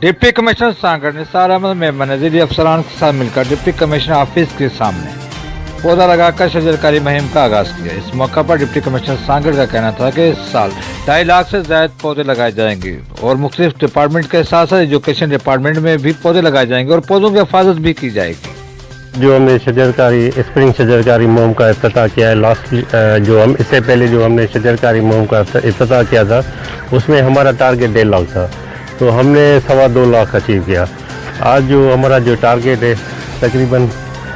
Deputy commissioner Sanghar Nisar Ahmad Memon ने ज़िली अफसरान के साथ मिलकर डिप्टी कमिश्नर ऑफिस के सामने पौधा लगाकर शजरकारी मुहिम का आगाज किया। इस मौका पर डिप्टी कमिश्नर सांगड़ का कहना था कि इस साल 2.5 लाख से ज्यादा पौधे लगाए जाएंगे और मुख्तलिफ डिपार्टमेंट के साथ साथ एजुकेशन डिपार्टमेंट में भी पौधे लगाए जाएंगे और पौधों की हिफाजत भी की जाएगी। जो हमने शजरकारी स्प्रिंग शजरकारी मुहिम का इफ्तिताह किया है, जो हम इससे पहले जो हमने शजरकारी मुहिम का इफ्तिताह किया था उसमें हमारा टारगेट 1.5 लाख था, तो हमने 2.25 लाख अचीव किया। आज जो हमारा जो टारगेट है तकरीबन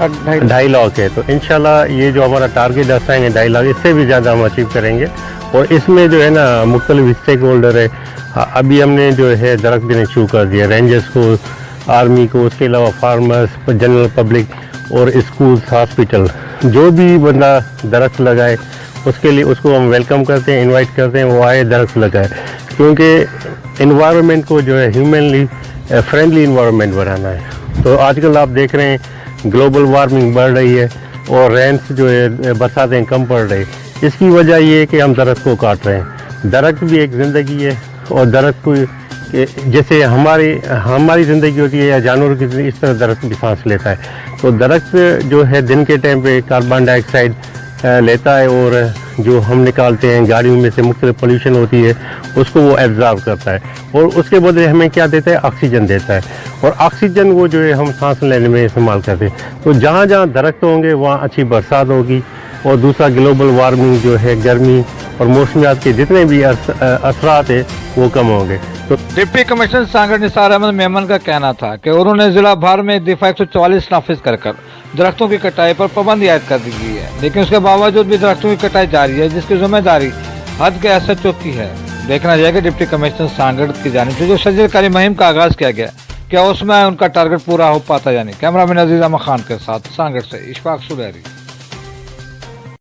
2.5 लाख है, तो इंशाल्लाह ये जो हमारा टारगेट दर्शाएंगे 2.5 लाख, इससे भी ज़्यादा हम अचीव करेंगे। और इसमें जो है ना मुख्तलिफ स्टेक होल्डर है, अभी हमने जो है दरख्त देने शुरू कर दिया, रेंजर्स को, आर्मी को, उसके अलावा फार्मर्स, जनरल पब्लिक और स्कूल्स, हॉस्पिटल, जो भी बंदा दरख्त लगाए उसके लिए उसको हम वेलकम करते हैं, इनवाइट करते हैं, वो आए दरख्त लगाए, क्योंकि इन्वायरमेंट को जो है ह्यूमनली फ्रेंडली इन्वायरमेंट बनाना है। तो आजकल आप देख रहे हैं ग्लोबल वार्मिंग बढ़ रही है और रेंस जो है बरसातें कम पड़ रही, इसकी वजह ये है कि हम दरख्त को काट रहे हैं। दरख्त भी एक ज़िंदगी है और दरख्त को जैसे हमारी ज़िंदगी होती है या जानवरों की ज़िंदगी, इस तरह दरख्त भी सांस लेता है। तो दरख्त जो है दिन के टाइम पे कार्बन डाइऑक्साइड लेता है और जो हम निकालते हैं गाड़ियों में से मुख्तलिफ पोल्यूशन होती है उसको वो एब्जॉर्ब करता है और उसके बदले हमें क्या देता है, ऑक्सीजन देता है, और ऑक्सीजन वो जो है हम सांस लेने में इस्तेमाल करते हैं। तो जहाँ जहाँ दरख्त होंगे वहाँ अच्छी बरसात होगी और दूसरा ग्लोबल वार्मिंग जो है, गर्मी और मौसमियात के जितने भी असरात है वो कम होंगे। तो डिप्टी कमिश्नर सांगड़ निसार अहमद मेमन का कहना था कि उन्होंने जिला भर में दफा 144 नाफिज कर दरख्तों की कटाई पर पाबंदी आयद कर दी गई है, लेकिन उसके बावजूद भी दरख्तों की कटाई जारी है, जिसकी जिम्मेदारी हद के SHO की है। देखना जाएगा डिप्टी कमिश्नर सांगड़ की जानिब से जो शजरकारी मुहिम का आगाज किया गया, क्या उसमें उनका टारगेट पूरा हो पाता या नहीं। कैमरामैन अजीज अहमद खान के साथ सांगड़ से इशफाक सुलहरी।